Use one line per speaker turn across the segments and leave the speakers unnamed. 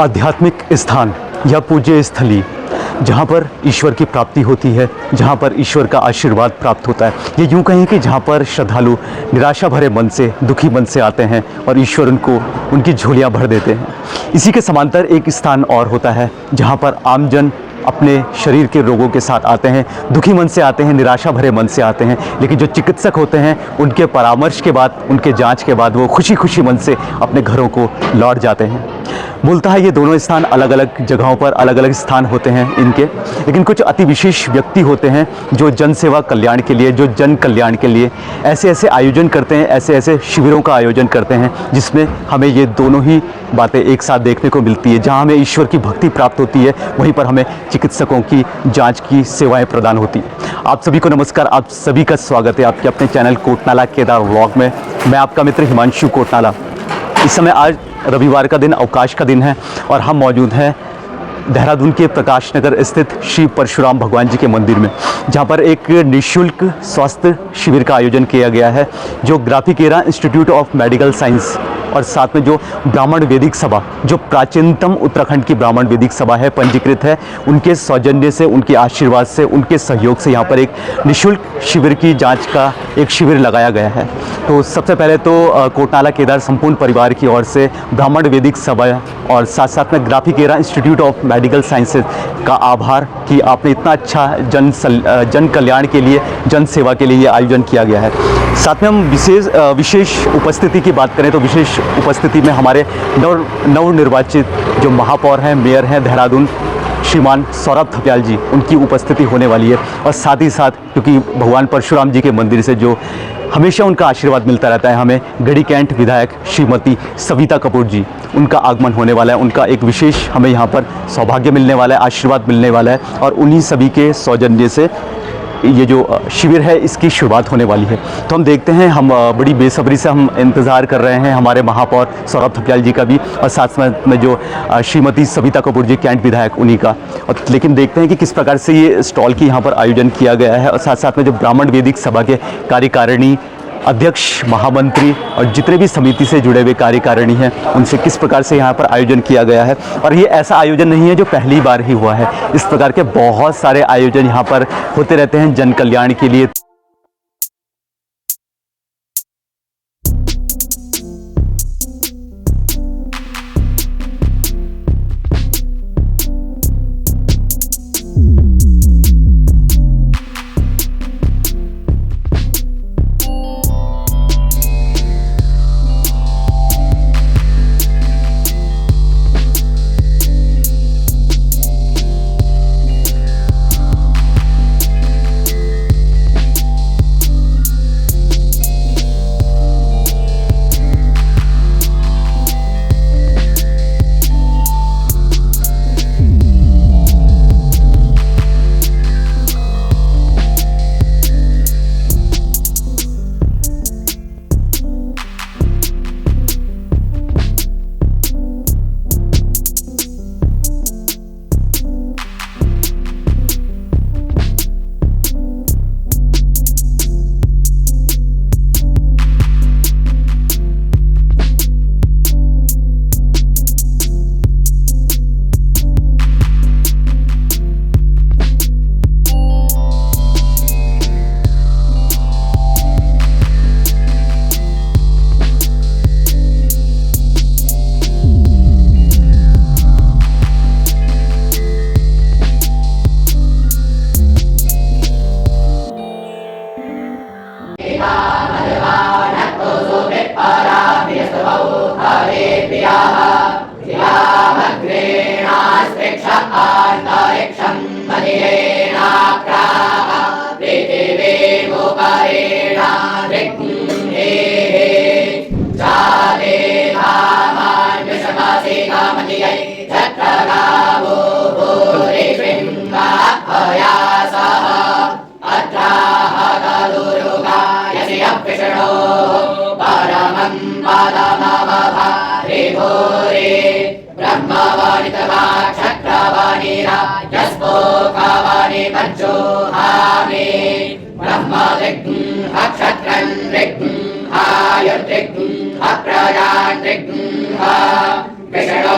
आध्यात्मिक स्थान या पूज्य स्थली जहाँ पर ईश्वर की प्राप्ति होती है, जहाँ पर ईश्वर का आशीर्वाद प्राप्त होता है। ये यूँ कहें कि जहाँ पर श्रद्धालु निराशा भरे मन से, दुखी मन से आते हैं और ईश्वर उनको उनकी झोलियाँ भर देते हैं। इसी के समांतर एक स्थान और होता है जहाँ पर आमजन अपने शरीर के रोगों के साथ आते हैं, दुखी मन से आते हैं, निराशा भरे मन से आते हैं, लेकिन जो चिकित्सक होते हैं उनके परामर्श के बाद, उनके जांच के बाद वो खुशी खुशी मन से अपने घरों को लौट जाते हैं। मूलतः ये दोनों स्थान अलग अलग जगहों पर अलग अलग स्थान होते हैं इनके, लेकिन कुछ अति विशेष व्यक्ति होते हैं जो जन सेवा कल्याण के लिए, जो जन कल्याण के लिए ऐसे ऐसे आयोजन करते हैं, ऐसे ऐसे शिविरों का आयोजन करते हैं जिसमें हमें ये दोनों ही बातें एक साथ देखने को मिलती है। जहाँ हमें ईश्वर की भक्ति प्राप्त होती है, वहीं पर हमें चिकित्सकों की जांच की सेवाएं प्रदान होती हैं। आप सभी को नमस्कार, आप सभी का स्वागत है आपके अपने चैनल कोटनाला केदार व्लॉग में। मैं आपका मित्र हिमांशु कोटनाला। इस समय आज रविवार का दिन, अवकाश का दिन है और हम मौजूद हैं देहरादून के प्रकाश नगर स्थित श्री परशुराम भगवान जी के मंदिर में, जहां पर एक निःशुल्क स्वास्थ्य शिविर का आयोजन किया गया है जो ग्राफिकेरा इंस्टीट्यूट ऑफ मेडिकल साइंस और साथ में जो ब्राह्मण वैदिक सभा, जो प्राचीनतम उत्तराखंड की ब्राह्मण वैदिक सभा है, पंजीकृत है, उनके सौजन्य से, उनके आशीर्वाद से, उनके सहयोग से यहाँ पर एक निःशुल्क शिविर की जांच का एक शिविर लगाया गया है। तो सबसे पहले तो कोटनाला केदार संपूर्ण परिवार की ओर से ब्राह्मण वैदिक सभा और साथ साथ में ग्राफिकेरा इंस्टीट्यूट ऑफ मेडिकल साइंसेज का आभार कि आपने इतना अच्छा जन कल्याण के लिए, जन सेवा के लिए ये आयोजन किया गया है। साथ में हम विशेष उपस्थिति की बात करें तो विशेष उपस्थिति में हमारे नवनिर्वाचित जो महापौर हैं, मेयर हैं देहरादून, श्रीमान सौरभ थपयाल जी, उनकी उपस्थिति होने वाली है। और साथ ही साथ क्योंकि भगवान परशुराम जी के मंदिर से जो हमेशा उनका आशीर्वाद मिलता रहता है हमें, गढ़ी कैंट विधायक श्रीमती सविता कपूर जी, उनका आगमन होने वाला है। उनका एक विशेष हमें यहाँ पर सौभाग्य मिलने वाला है, आशीर्वाद मिलने वाला है और उन्हीं सभी के सौजन्य से ये जो शिविर है इसकी शुरुआत होने वाली है। तो हम देखते हैं, हम बड़ी बेसब्री से हम इंतज़ार कर रहे हैं हमारे महापौर सौरभ थपयाल जी का भी और साथ में जो श्रीमती सविता कपूर जी कैंट विधायक, उन्हीं का। और लेकिन देखते हैं कि किस प्रकार से ये स्टॉल की यहाँ पर आयोजन किया गया है और साथ साथ में जो ब्राह्मण वैदिक सभा के कार्यकारिणी अध्यक्ष, महामंत्री और जितने भी समिति से जुड़े हुए कार्यकारिणी हैं उनसे किस प्रकार से यहाँ पर आयोजन किया गया है। और ये ऐसा आयोजन नहीं है जो पहली बार ही हुआ है, इस प्रकार के बहुत सारे आयोजन यहाँ पर होते रहते हैं जन कल्याण के लिए।
विष्णो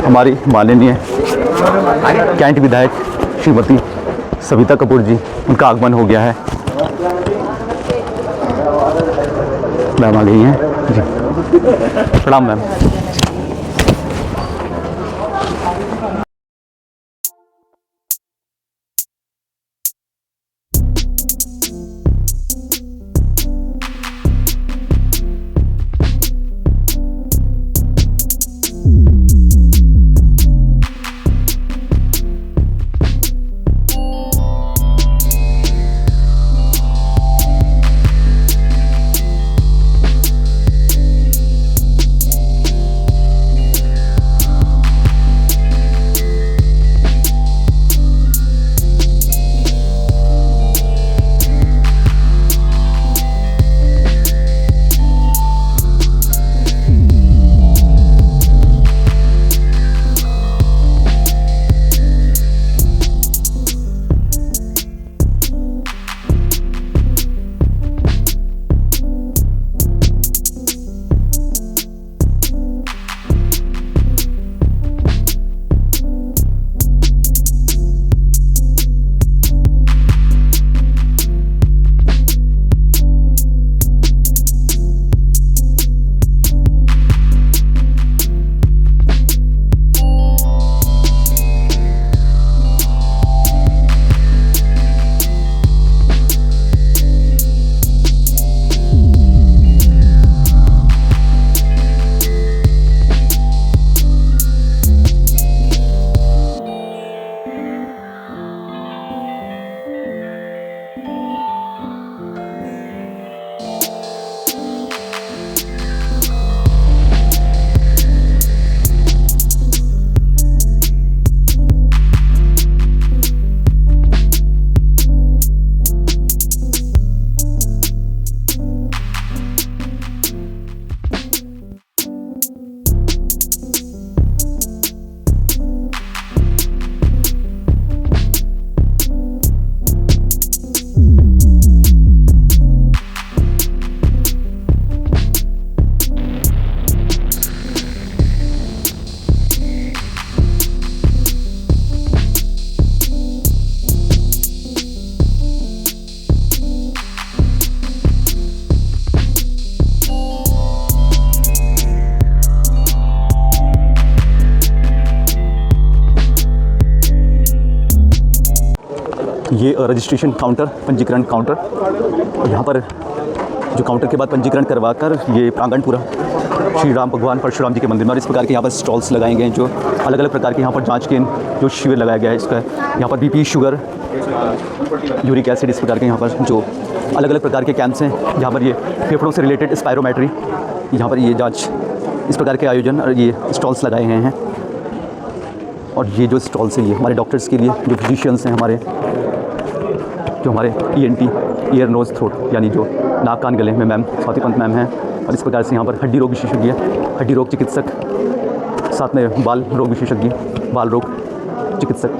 हमारी माननीय कैंट विधायक श्रीमती सविता कपूर जी, उनका आगमन हो गया है। मैम आ गई हैं जी। प्रणाम मैम। ये रजिस्ट्रेशन काउंटर, पंजीकरण काउंटर। यहाँ पर जो काउंटर के बाद पंजीकरण करवाकर ये प्रांगण पूरा श्री राम भगवान परशुराम जी के मंदिर में, और इस प्रकार के यहाँ पर स्टॉल्स लगाए गए हैं जो अलग अलग प्रकार के यहाँ पर जांच के जो शिविर लगाया गया है इसका। यहाँ पर बीपी, शुगर, यूरिक एसिड, इस प्रकार के यहाँ पर जो अलग अलग प्रकार के कैंप्स हैं जहाँ पर ये फेफड़ों से रिलेटेड स्पायरोमेट्री, यहाँ पर ये जाँच, इस प्रकार के आयोजन और ये स्टॉल्स लगाए गए हैं। और ये जो स्टॉल्स हैं ये हमारे डॉक्टर्स के लिए, जो फिजिशियंस हैं हमारे, जो हमारे ENT, ईयर नोज़ थ्रोट, यानी जो नाक कान गले में मैम स्वाति पंत मैम हैं, और इस प्रकार से यहाँ पर हड्डी रोग विशेषज्ञ, हड्डी रोग चिकित्सक, साथ में बाल रोग विशेषज्ञ, बाल रोग चिकित्सक।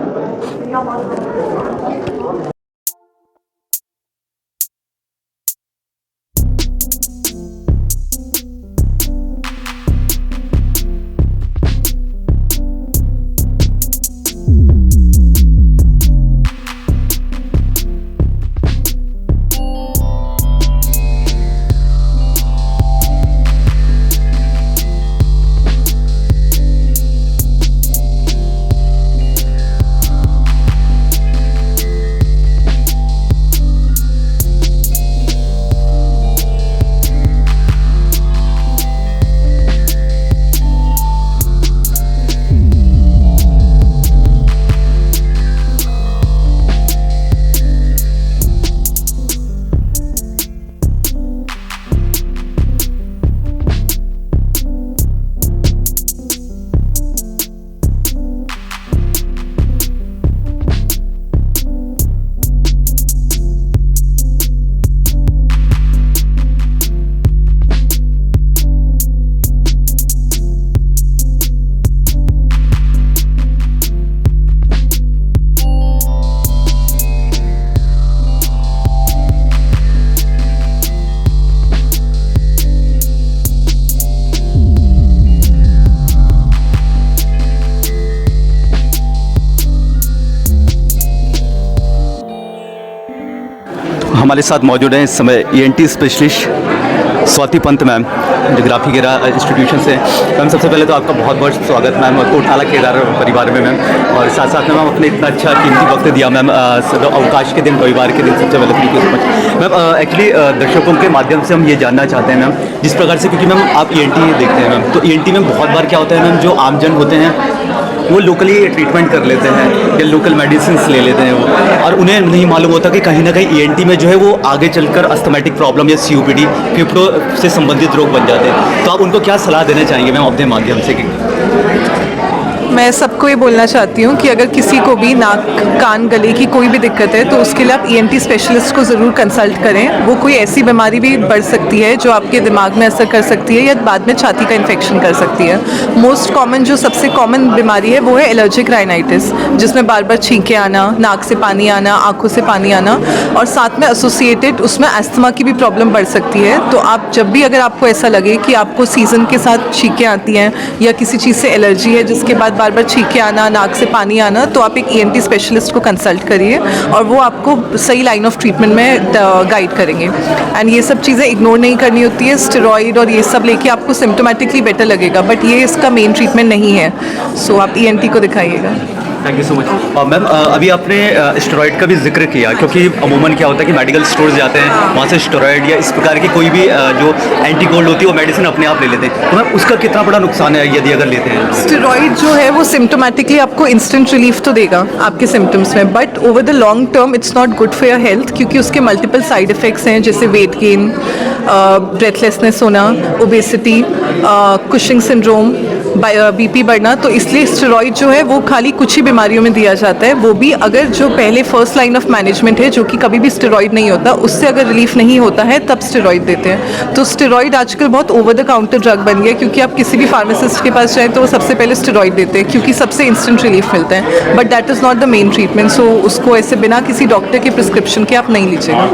हमारे साथ मौजूद हैं इस समय ENT specialist Swati Pant ma'am, जो ग्राफी गेरा इंस्टीट्यूशन से। मैम सबसे पहले तो आपका बहुत बहुत स्वागत मैम कोठाला केदार परिवार में मैम, और साथ साथ में मैम अपने इतना अच्छा कीमती वक्त दिया मैम अवकाश के दिन, रविवार के दिन। सबसे पहले thank you so much ma'am. Actually दर्शकों के माध्यम से हम ये जानना चाहते हैं मैम, जिस प्रकार से, क्योंकि मैम आप ENT देखते हैं मैम, तो ENT में बहुत बार क्या होता है मैम, जो आमजन होते हैं वो लोकली ट्रीटमेंट कर लेते हैं या लोकल मेडिसिन ले लेते हैं वो, और उन्हें नहीं मालूम होता कि कहीं ना कहीं ENT में जो है वो आगे चलकर अस्थमेटिक प्रॉब्लम या COPD फेफड़ों से संबंधित रोग बन जाते हैं। तो आप उनको क्या सलाह देना चाहेंगे मैम अपने माध्यम से?
मैं सबको ये बोलना चाहती हूँ कि अगर किसी को भी नाक कान गले की कोई भी दिक्कत है तो उसके लिए आप ENT स्पेशलिस्ट को ज़रूर कंसल्ट करें। वो कोई ऐसी बीमारी भी बढ़ सकती है जो आपके दिमाग में असर कर सकती है या बाद में छाती का इन्फेक्शन कर सकती है। मोस्ट कॉमन, जो सबसे कॉमन बीमारी है वो है एलर्जिक राइनाइटिस, जिसमें बार बार छींके आना, नाक से पानी आना, आँखों से पानी आना, और साथ में एसोसिएटेड उसमें अस्थमा की भी प्रॉब्लम बढ़ सकती है। तो आप जब भी, अगर आपको ऐसा लगे कि आपको सीज़न के साथ छींकें आती हैं या किसी चीज़ से एलर्जी है जिसके बाद बार बार छींके आना, नाक से पानी आना, तो आप एक ENT स्पेशलिस्ट को कंसल्ट करिए और वो आपको सही लाइन ऑफ ट्रीटमेंट में गाइड करेंगे। एंड ये सब चीज़ें इग्नोर नहीं करनी होती है। स्टेरॉइड और ये सब लेके आपको सिम्टोमेटिकली बेटर लगेगा, बट ये इसका मेन ट्रीटमेंट नहीं है। सो आप ENT को दिखाइएगा।
Thank you so much ma'am. अभी आपने स्टेरॉइड का भी जिक्र किया, क्योंकि अमूमन क्या होता है कि मेडिकल स्टोर्स जाते हैं, वहाँ से स्टेरॉइड या इस प्रकार की कोई भी जो एंटी कोल्ड होती है वो मेडिसिन अपने आप ले लेते हैं। तो मैम उसका कितना बड़ा नुकसान है यदि अगर लेते हैं?
स्टेरॉइड जो है वो सिम्टोमेटिकली आपको इंस्टेंट रिलीफ तो देगा आपके सिम्टम्स में, but over the long term it's not good for your health, क्योंकि उसके मल्टीपल साइड इफ़ेक्ट्स हैं, जैसे वेट गेन, ब्रेथलेसनेस होना, ओबेसिटी, कुशिंग सिंड्रोम, BP बढ़ना। तो इसलिए स्टेरॉइड जो है वो खाली कुछ ही बीमारियों में दिया जाता है, वो भी अगर जो पहले फर्स्ट लाइन ऑफ मैनेजमेंट है, जो कि कभी भी स्टेरॉइड नहीं होता, उससे अगर रिलीफ नहीं होता है तब स्टेरॉइड देते हैं। तो स्टेरॉइड आजकल बहुत ओवर द काउंटर ड्रग बन गया, क्योंकि आप किसी भी फार्मासिस्ट के पास जाएँ तो वो सबसे पहले स्टेरॉइड देते हैं, क्योंकि सबसे इंस्टेंट रिलीफ मिलता है, but that is not the main treatment. So उसको ऐसे बिना किसी डॉक्टर के प्रिस्क्रिप्शन के आप नहीं लीजिएगा।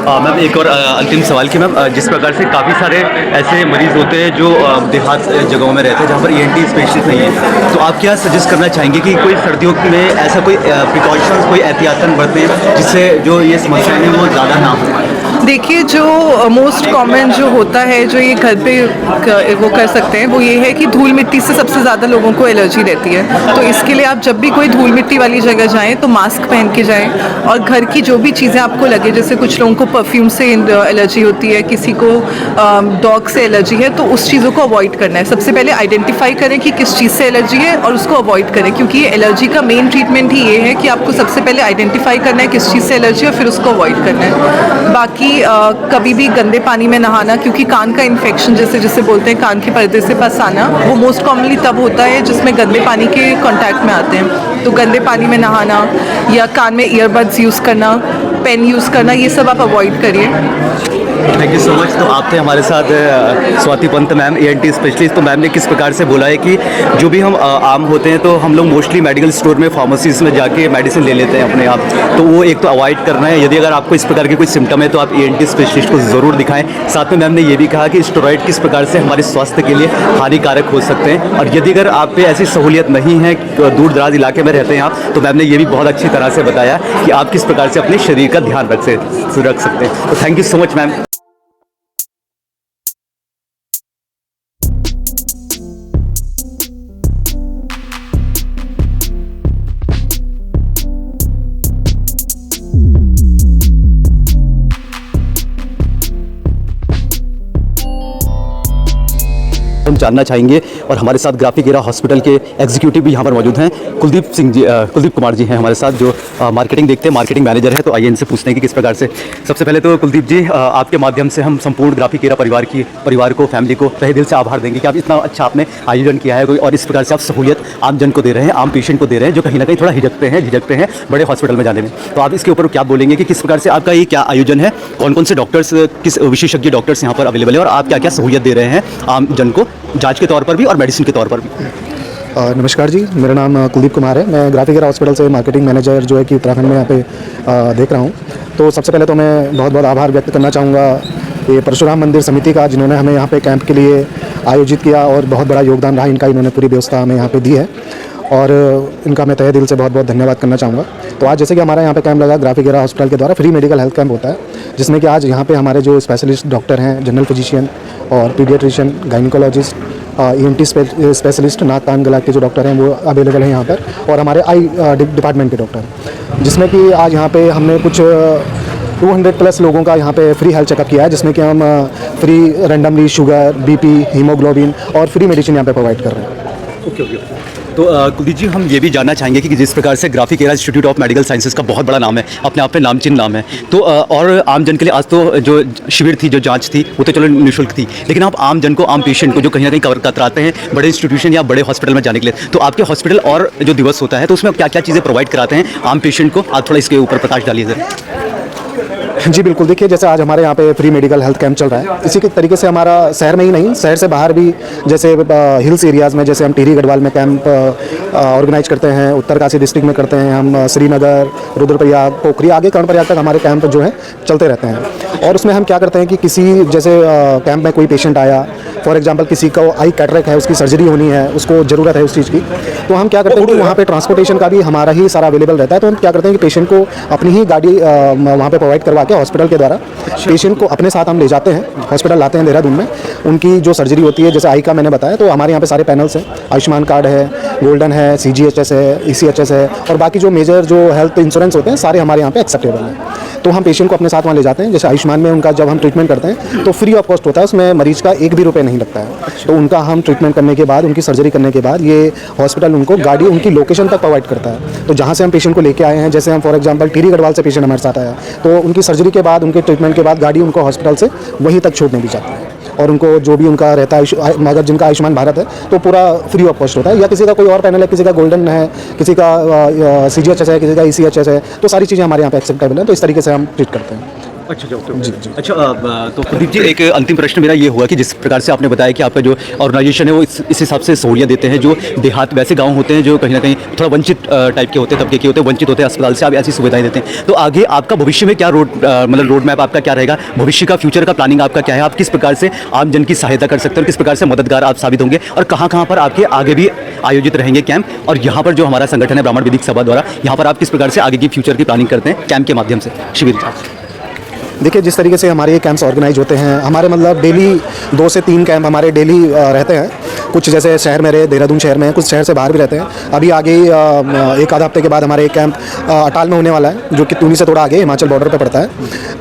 मैम एक और अंतिम सवाल कि मैम जिस प्रकार से काफ़ी सारे ऐसे मरीज़ होते हैं जो देहात जगहों में रहते हैं जहाँ पर ENT स्पेशलिस्ट नहीं है, तो आप क्या सजेस्ट करना चाहेंगे कि कोई सर्दियों में ऐसा कोई प्रिकॉशंस, कोई एहतियातन बरतें जिससे जो ये समस्याएं हैं वो ज़्यादा ना हो?
देखिए, जो मोस्ट कॉमन जो होता है, जो ये घर पे वो कर सकते हैं, वो ये है कि धूल मिट्टी से सबसे ज़्यादा लोगों को एलर्जी रहती है। तो इसके लिए आप जब भी कोई धूल मिट्टी वाली जगह जाएं तो मास्क पहन के जाएं, और घर की जो भी चीज़ें आपको लगे, जैसे कुछ लोगों को परफ्यूम से एलर्जी होती है, किसी को डॉग से एलर्जी है, तो उस चीज़ों को अवॉइड करना है। सबसे पहले आइडेंटिफाई करें कि किस चीज़ से एलर्जी है और उसको अवॉइड करें, क्योंकि ये एलर्जी का मेन ट्रीटमेंट ही ये है कि आपको सबसे पहले आइडेंटिफाई करना है किस चीज़ से एलर्जी है और फिर उसको अवॉइड करना है। बाकी कभी भी गंदे पानी में नहाना, क्योंकि कान का इन्फेक्शन जिसे बोलते हैं कान के पर्दे से पास आना, वो मोस्ट कॉमनली तब होता है जिसमें गंदे पानी के कांटेक्ट में आते हैं। तो गंदे पानी में नहाना या कान में ईयरबड्स यूज़ करना, पेन यूज़ करना, ये सब आप अवॉइड करिए।
Thank you so much. तो आप थे हमारे साथ Swati Pant ma'am, ENT specialist. तो मैम ने किस प्रकार से बोला है कि जो भी हम आम होते हैं तो हम लोग मोस्टली मेडिकल स्टोर में, फार्मेसीज में जाके मेडिसिन ले लेते हैं अपने आप, तो वो एक तो अवॉइड करना है। यदि अगर आपको इस प्रकार के कोई सिम्टम है तो आप ENT स्पेशलिस्ट को ज़रूर दिखाएं। साथ में मैम ने ये भी कहा कि स्टेरॉइड किस प्रकार से हमारे स्वास्थ्य के लिए हानिकारक हो सकते हैं, और यदि अगर आप पे ऐसी सहूलियत नहीं है, दूर दराज इलाके में रहते हैं आप, तो मैम ने ये भी बहुत अच्छी तरह से बताया कि आप किस प्रकार से अपने शरीर का ध्यान रख सकते हैं। तो thank you so much ma'am. हम जानना चाहेंगे, और हमारे साथ ग्राफी गेरा हॉस्पिटल के एग्जीक्यूटिव भी यहाँ पर मौजूद हैं। कुलदीप कुमार जी हैं हमारे साथ, जो मार्केटिंग देखते हैं, मार्केटिंग मैनेजर है। तो आइए इनसे पूछते हैं कि किस प्रकार से। सबसे पहले तो कुलदीप जी, आपके माध्यम से हम संपूर्ण ग्राफी गेरा परिवार को, फैमिली को तहे दिल से आभार देंगे कि आप इतना अच्छा आपने आयोजन किया है और इस प्रकार से आप सहूलियत आम जन को दे रहे हैं, आम पेशेंट को दे रहे हैं, जो कहीं ना कहीं थोड़ा झिझकते हैं बड़े हॉस्पिटल में जाने में। तो आप इसके ऊपर क्या बोलेंगे कि किस प्रकार से आपका ये क्या आयोजन है, कौन कौन से डॉक्टर्स, किस विशेषज्ञ डॉक्टर्स यहाँ पर अवेलेबल है, और आप क्या क्या सहूलियत दे रहे हैं आम जन को, जांच के तौर पर भी और मेडिसिन के तौर पर भी?
नमस्कार जी, मेरा नाम कुलदीप कुमार है। मैं ग्राफी गेरा हॉस्पिटल से मार्केटिंग मैनेजर जो है कि उत्तराखंड में यहाँ पे देख रहा हूँ। तो सबसे पहले तो मैं बहुत बहुत आभार व्यक्त करना चाहूँगा ये परशुराम मंदिर समिति का, जिन्होंने हमें यहाँ पे कैंप के लिए आयोजित किया और बहुत बड़ा योगदान रहा इनका, इन्होंने पूरी व्यवस्था हमें यहाँ पे दी है। और इनका मैं तहे दिल से बहुत बहुत धन्यवाद करना चाहूँगा। तो आज जैसे कि हमारा यहाँ पे कैंप लगा ग्राफिक एरा हॉस्पिटल के द्वारा फ्री मेडिकल हेल्थ कैंप होता है, जिसमें कि आज यहाँ पे हमारे जो स्पेशलिस्ट डॉक्टर हैं, जनरल फिजिशियन और पीडियाट्रिशियन, गायनिकोलॉजिस्ट, ENT स्पेशलिस्ट, नाक कान गला के जो डॉक्टर हैं वो अवेलेबल हैं यहाँ पर, और हमारे आई डिपार्टमेंट के डॉक्टर, जिसमें कि आज यहाँ पे हमने कुछ 200+ लोगों का यहाँ पे फ्री हेल्थ चेकअप किया है, जिसमें कि हम free randomly sugar, BP, haemoglobin और फ्री मेडिसिन यहाँ पे प्रोवाइड कर रहे हैं।
ओके। तो कुलदीप जी, हम ये भी जानना चाहेंगे कि जिस प्रकार से graphic era institute of medical sciences का बहुत बड़ा नाम है, अपने आप में नामचीन नाम है, तो और आम जन के लिए आज तो जो शिविर थी, जो जांच थी, वो तो चलो निःशुल्क थी, लेकिन आप आम जन को, आम पेशेंट को जो कहीं ना कहीं कतराते हैं बड़े इंस्टीट्यूशन या बड़े हॉस्पिटल में जाने के लिए, तो आपके हॉस्पिटल और जो दिवस होता है तो उसमें क्या क्या चीज़ें प्रोवाइड कराते हैं आम पेशेंट को, आप थोड़ा इसके ऊपर प्रकाश डालिए सर।
जी बिल्कुल, देखिए जैसे आज हमारे यहाँ पे फ्री मेडिकल हेल्थ कैंप चल रहा है, इसी के तरीके से हमारा शहर में ही नहीं, शहर से बाहर भी, जैसे हिल्स एरियाज़ में, जैसे हम टिहरी गढ़वाल में कैंप ऑर्गेनाइज करते हैं, उत्तरकाशी डिस्ट्रिक्ट में करते हैं, हम श्रीनगर, रुद्रप्रयाग, पोखरी, आगे कर्णप्रयाग तक हमारे कैंप जो है चलते रहते हैं। और उसमें हम क्या करते हैं कि किसी जैसे कैंप में कोई पेशेंट आया, फॉर एग्जांपल किसी को आई कैटरेक्ट है, उसकी सर्जरी होनी है, उसको ज़रूरत है उस चीज़ की, तो हम क्या करते हैं कि वहाँ पे ट्रांसपोर्टेशन का भी हमारा ही सारा अवेलेबल रहता है। तो हम क्या करते हैं कि पेशेंट को अपनी ही गाड़ी वहाँ पे प्रोवाइड करवा के हॉस्पिटल के द्वारा पेशेंट को अपने साथ हम ले जाते हैं, हॉस्पिटल लाते हैं देहरादून में, उनकी जो सर्जरी होती है, जैसे आई का मैंने बताया, तो हमारे यहाँ पे सारे पैनल्स हैं, आयुष्मान कार्ड है, गोल्डन है, CGHS है, ECHS है, और बाकी जो मेजर जो हेल्थ इंश्योरेंस होते हैं सारे हमारे यहाँ पे एक्सेप्टेबल हैं। तो हम पेशेंट को अपने साथ वहाँ ले जाते हैं। जैसे आयुष्मान में उनका जब हम ट्रीटमेंट करते हैं तो फ्री ऑफ कॉस्ट होता है, उसमें मरीज का 1 भी रुपये नहीं लगता है। तो उनका हम ट्रीटमेंट करने के बाद, उनकी सर्जरी करने के बाद, ये हॉस्पिटल उनको गाड़ी उनकी लोकेशन तक प्रोवाइड करता है। तो जहाँ से हम पेशेंट को लेके आए हैं, जैसे हम फॉर एग्जांपल टिहरी गढ़वाल से पेशेंट हमारे साथ आया, तो उनकी सर्जरी के बाद, उनके ट्रीटमेंट के बाद गाड़ी उनको हॉस्पिटल से वहीं तक छोड़ने भी जाती है, और उनको जो भी उनका रहता है, अगर जिनका आयुष्मान भारत है तो पूरा फ्री ऑफ कॉस्ट होता है, या किसी का कोई और पैनल है, किसी का गोल्डन है, किसी का CGHS है, किसी का ECHS है, तो सारी चीज़ें हमारे यहाँ पे एक्सेप्टेबल हैं। तो इस तरीके से हम ट्रीट करते हैं।
अच्छा जी। अच्छा, तो प्रदीप जी, एक अंतिम प्रश्न मेरा ये हुआ कि जिस प्रकार से आपने बताया कि आपका जो ऑर्गेनाइजेशन है वो इस हिसाब से सहूलियत देते हैं, जो देहात वैसे गांव होते हैं जो कहीं ना कहीं थोड़ा वंचित टाइप के होते हैं, तबके के होते हैं, वंचित होते हैं, अस्पताल से आप ऐसी सुविधाएं देते हैं। तो आगे आपका भविष्य में क्या रोड मैप आपका क्या रहेगा, भविष्य का, फ्यूचर का प्लानिंग आपका क्या है, आप किस प्रकार से आम जन की सहायता कर सकते हैं और किस प्रकार से मददगार आप साबित होंगे, और कहाँ कहाँ पर आपके आगे भी आयोजित रहेंगे कैंप, और यहाँ पर जो हमारा संगठन है ब्राह्मण वैदिक सभा द्वारा, यहाँ पर आप किस प्रकार से आगे की फ्यूचर की प्लानिंग करते हैं कैंप के माध्यम से, शिविर?
देखिए जिस तरीके से हमारे ये कैंप्स ऑर्गेनाइज होते हैं, हमारे मतलब डेली 2 से 3 कैंप हमारे डेली रहते हैं। कुछ जैसे शहर में रहे, देहरादून शहर में, कुछ शहर से बाहर भी रहते हैं। अभी आगे ही 1 आध हफ्ते के बाद हमारे एक कैंप अटाल में होने वाला है, जो कि टूनी से थोड़ा आगे हिमाचल बॉर्डर पे पड़ता है।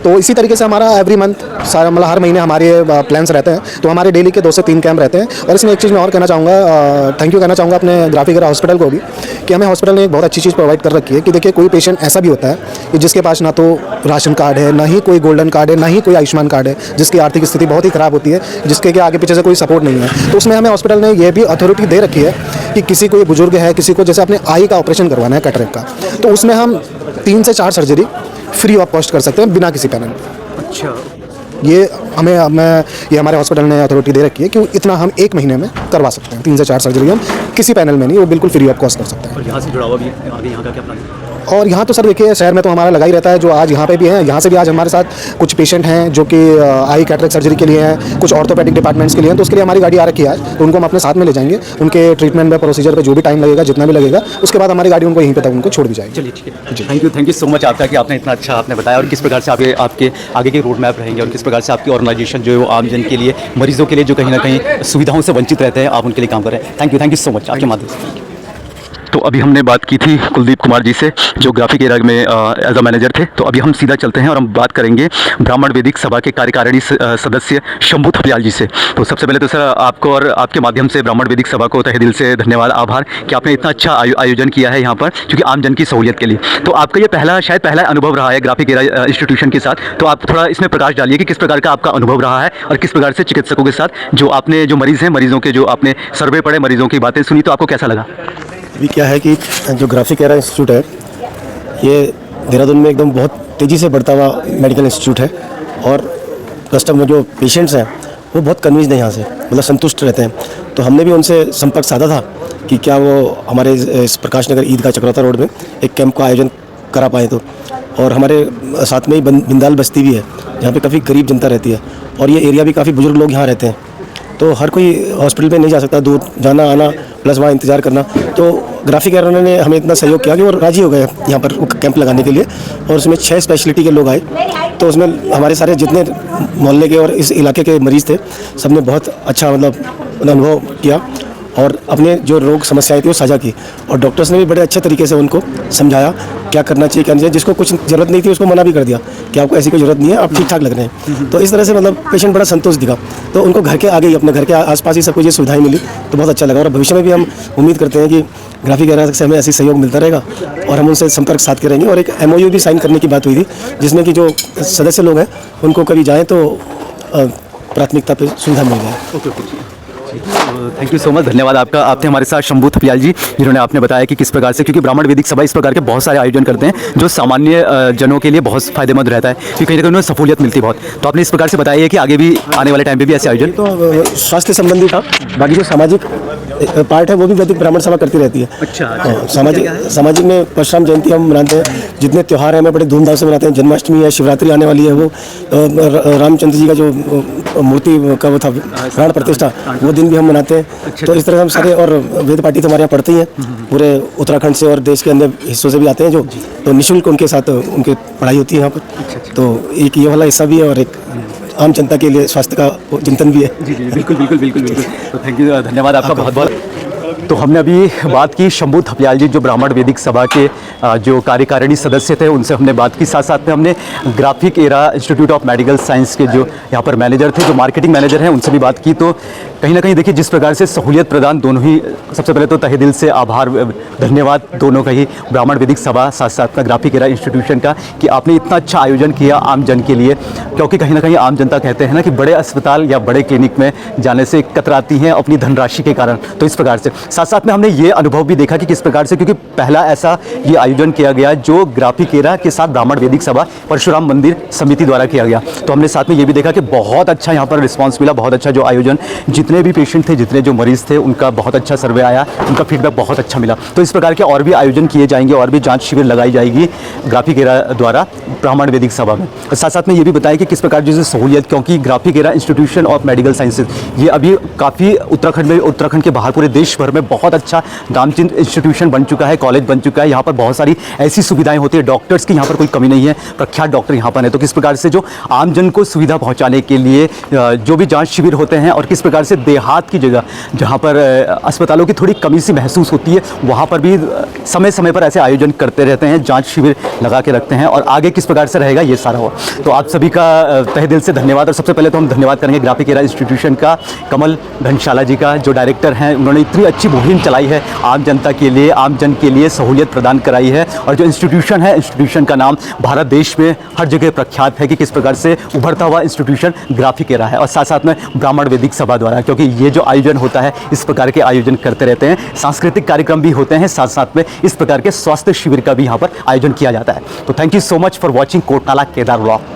तो इसी तरीके से हमारा एवरी मंथ सारा मतलब हर महीने हमारे प्लान्स रहते हैं। तो हमारे डेली के 2 से 3 कैंप रहते हैं। और इसमें एक चीज़ मैं और कहना चाहूँगा, थैंक यू कहना चाहूँगा अपने ग्राफिक एरा हॉस्पिटल को भी, कि हमें हॉस्पिटल ने एक बहुत अच्छी चीज़ प्रोवाइड कर रखी है कि देखिए कोई पेशेंट ऐसा भी होता है कि जिसके पास ना तो राशन कार्ड है, ना ही कोई गोल्डन कार्ड है, ना ही कोई आयुष्मान कार्ड है, जिसकी आर्थिक स्थिति बहुत ही ख़राब होती है, जिसके के आगे पीछे से कोई सपोर्ट नहीं है। तो उसमें हमें हॉस्पिटल ने ये भी अथॉरिटी दे रखी है कि किसी को ये बुजुर्ग है, किसी को जैसे अपने आई का ऑपरेशन करवाना है, कैटरेक्ट का, तो उसमें हम 3 से 4 सर्जरी फ्री ऑफ कॉस्ट कर सकते हैं बिना किसी पैनल।
अच्छा,
ये ये हमारे हॉस्पिटल ने अथॉरिटी दे रखी है कि इतना हम 1 महीने में करवा सकते हैं। 3 से 4 सर्जरी हम किसी पैनल में नहीं, वो बिल्कुल फ्री ऑफ कॉस्ट कर सकते हैं।
और यहाँ से जुड़ा हुआ भी आगे यहाँ का क्या प्लान है?
और यहाँ तो सर देखिए शहर में तो हमारा लगा ही रहता है, जो आज यहाँ पे भी हैं, यहाँ से भी आज हमारे साथ कुछ पेशेंट हैं जो कि आई कैटरेक्ट सर्जरी के लिए हैं, कुछ ऑर्थोपेडिक डिपार्टमेंट्स के लिए हैं। तो उसके लिए हमारी गाड़ी आ रखी है आज, तो उनको हम अपने साथ में ले जाएंगे। उनके ट्रीटमेंट में, प्रोसीजर पे जो भी टाइम लगेगा, जितना भी लगेगा, उसके बाद हमारी गाड़ी उनको यहीं पे तक उनको छोड़ भी जाएगी।
चलिए ठीक है, थैंक यू सो मच आपका कि आपने इतना अच्छा आपने बताया, और किस प्रकार से आपके आगे के रोड मैप रहेंगे, और किस प्रकार से आपकी ऑर्गेनाइजेशन जो है वो आम जन के लिए, मरीजों के लिए जो कहीं ना कहीं सुविधाओं से वंचित रहते हैं, आप उनके लिए काम कर रहे हैं। थैंक यू सो मच आपके माध्यम से। तो अभी हमने बात की थी कुलदीप कुमार जी से, जो ग्राफिक एरा में एज अ मैनेजर थे। तो अभी हम सीधा चलते हैं और हम बात करेंगे ब्राह्मण वैदिक सभा के कार्यकारिणी सदस्य शंभू थपलियाल जी से। तो सबसे पहले तो सर आपको और आपके माध्यम से ब्राह्मण वैदिक सभा को तहे दिल से धन्यवाद, आभार कि आपने इतना अच्छा आयोजन किया है यहाँ पर, क्योंकि आम जन की सहूलियत के लिए। तो आपका ये शायद पहला अनुभव रहा है ग्राफिक एरा इंस्टीट्यूशन के साथ, तो आप थोड़ा इसमें प्रकाश डालिए कि किस प्रकार का आपका अनुभव रहा है, और किस प्रकार से चिकित्सकों के साथ जो आपने जो मरीज़ हैं, मरीजों के जो आपने सर्वे पढ़े, मरीजों की बातें सुनी, तो आपको कैसा लगा?
अभी क्या है कि जो ग्राफिक एरा इंस्टीट्यूट है, ये देहरादून में एकदम बहुत तेज़ी से बढ़ता हुआ मेडिकल इंस्टीट्यूट है, और कस्टमर जो पेशेंट्स हैं वो बहुत कन्विंस्ड हैं यहाँ से, मतलब संतुष्ट रहते हैं। तो हमने भी उनसे संपर्क साधा था कि क्या वो हमारे इस प्रकाश नगर ईदगाह चक्रौता रोड में एक कैंप का आयोजन करा पाए। तो और हमारे साथ में ही बिंदाल बस्ती भी है, जहाँ पे काफ़ी गरीब जनता रहती है, और ये एरिया भी काफ़ी बुजुर्ग लोग यहाँ रहते हैं। तो हर कोई हॉस्पिटल पे नहीं जा सकता, दूर जाना आना प्लस वहाँ इंतज़ार करना। तो ग्राफिक एरा ने हमें इतना सहयोग किया कि वो राज़ी हो गए यहाँ पर कैंप लगाने के लिए, और उसमें 6 स्पेशलिटी के लोग आए। तो उसमें हमारे सारे जितने मोहल्ले के और इस इलाके के मरीज़ थे, सब ने बहुत अच्छा मतलब अनुभव किया और अपने जो रोग समस्याएं थी वो साझा की, और डॉक्टर्स ने भी बड़े अच्छे तरीके से उनको समझाया क्या करना चाहिए क्या नहीं चाहिए। जिसको कुछ ज़रूरत नहीं थी उसको मना भी कर दिया कि आपको ऐसी कोई ज़रूरत नहीं है, आप ठीक ठाक लग रहे हैं। तो इस तरह से मतलब पेशेंट बड़ा संतोष दिखा। तो उनको घर के आगे ही, अपने घर के आसपास ही सब कुछ ये सुविधाएं मिली, तो बहुत अच्छा लगा। और भविष्य में भी हम उम्मीद करते हैं कि ग्राफिक एरा से हमें ऐसी सहयोग मिलता रहेगा और हम उनसे संपर्क साध के रहेंगे। और एक MOU भी साइन करने की बात हुई थी, जिसमें कि जो सदस्य लोग हैं उनको कभी जाएँ तो प्राथमिकता पे सुविधा मिल जाए।
थैंक यू सो मच, धन्यवाद आपका। आपने हमारे साथ शंभू थपियाल जी, जिन्होंने आपने बताया कि किस प्रकार से, क्योंकि ब्राह्मण वैदिक सभा इस प्रकार के बहुत सारे आयोजन करते हैं जो सामान्य जनों के लिए बहुत फायदेमंद रहता है, क्योंकि कहीं ना कहीं उन्हें सहूलियत मिलती है बहुत। तो आपने इस प्रकार से बताया है कि आगे भी आने वाले टाइम पे भी ऐसे आयोजन।
तो स्वास्थ्य संबंधी था, बाकी जो सामाजिक पार्ट है वो भी वैदिक ब्राह्मण सभा करती रहती है।
अच्छा,
सामाजिक में परशुराम जयंती हम मनाते हैं, जितने त्यौहार हैं हमें बड़े धूमधाम से मनाते हैं। जन्माष्टमी है, शिवरात्रि आने वाली है, वो रामचंद्र जी का जो मूर्ति का वो था प्राण प्रतिष्ठा, वो दिन भी हम मनाते हैं। तो इस तरह हम सारे, और वेद पाठी तो हमारे यहाँ पढ़ते ही हैं, पूरे उत्तराखंड से और देश के अन्य हिस्सों से भी आते हैं जो, तो निःशुल्क उनके साथ उनकी पढ़ाई होती है यहाँ पर। तो एक ये वाला हिस्सा भी है और एक आम जनता के लिए स्वास्थ्य का चिंतन भी है।
जी जी बिल्कुल बिल्कुल बिल्कुल बिल्कुल। तो थैंक यू, धन्यवाद आपका बहुत बहुत। तो हमने अभी बात की शंभू थपियाल जी, जो ब्राह्मण वैदिक सभा के जो कार्यकारिणी सदस्य थे, उनसे हमने बात की। साथ साथ में हमने graphic era institute of medical science के जो यहाँ पर मैनेजर थे, जो मार्केटिंग मैनेजर हैं, उनसे भी बात की। तो कहीं ना कहीं देखिए जिस प्रकार से सहूलियत प्रदान, दोनों ही, सबसे पहले तो तहे दिल से आभार, धन्यवाद दोनों का ही, ब्राह्मण वैदिक सभा साथ साथ में ग्राफिक एरा इंस्टीट्यूशन का, कि आपने इतना अच्छा आयोजन किया आम जन के लिए। क्योंकि कहीं ना कहीं आम जनता कहते हैं ना कि बड़े अस्पताल या बड़े क्लिनिक में जाने से कतराती हैं अपनी धनराशि के कारण। तो इस प्रकार से साथ साथ में हमने ये अनुभव भी देखा कि किस प्रकार से, क्योंकि पहला ऐसा ये आयोजन किया गया जो ग्राफिक एरा के साथ ब्राह्मण वैदिक सभा परशुराम मंदिर समिति द्वारा किया गया। तो हमने साथ में ये भी देखा कि बहुत अच्छा यहाँ पर रिस्पांस मिला, बहुत अच्छा जो आयोजन, जितने भी पेशेंट थे, जितने जो मरीज थे, उनका बहुत अच्छा सर्वे आया, उनका फीडबैक बहुत अच्छा मिला। तो इस प्रकार के और भी आयोजन किए जाएंगे, और भी जांच शिविर लगाई जाएगी ग्राफिक एरा द्वारा ब्राह्मण वैदिक सभा में। साथ साथ में ये भी बताया कि किस प्रकार जैसे सहूलियत, क्योंकि graphic era institution of medical sciences ये अभी काफ़ी उत्तराखंड के बाहर पूरे देश भर में बहुत अच्छा नामचीन इंस्टीट्यूशन बन चुका है, कॉलेज बन चुका है। यहाँ पर बहुत सारी ऐसी सुविधाएं होती है, डॉक्टर्स की यहाँ पर कोई कमी नहीं है, प्रख्यात डॉक्टर यहाँ पर है। तो किस प्रकार से जो आमजन को सुविधा पहुँचाने के लिए जो भी जांच शिविर होते हैं, और किस प्रकार से देहात की जगह जहाँ पर अस्पतालों की थोड़ी कमी सी महसूस होती है, वहाँ पर भी समय समय पर ऐसे आयोजन करते रहते हैं, जांच शिविर लगा के रखते हैं। और आगे किस प्रकार से रहेगा ये सारा हो। तो आप सभी का तहे दिल से धन्यवाद। और सबसे पहले तो हम धन्यवाद करेंगे ग्राफिक एरा इंस्टीट्यूशन का, कमल घनशाला जी का, जो डायरेक्टर हैं। उन्होंने इतनी अच्छी मुहिम चलाई है आम जनता के लिए, आम जन के लिए सहूलियत प्रदान कराई है। और जो इंस्टीट्यूशन है, इंस्टीट्यूशन का नाम भारत देश में हर जगह प्रख्यात है कि किस प्रकार से उभरता हुआ इंस्टीट्यूशन ग्राफिक एरा है। और साथ साथ में ब्राह्मण वैदिक सभा द्वारा, क्योंकि ये जो आयोजन होता है, इस प्रकार के आयोजन करते रहते हैं, सांस्कृतिक कार्यक्रम भी होते हैं, साथ साथ में इस प्रकार के स्वास्थ्य शिविर का भी यहाँ पर आयोजन किया जाता है। तो thank you so much for watching Kotnala Kedar vlog.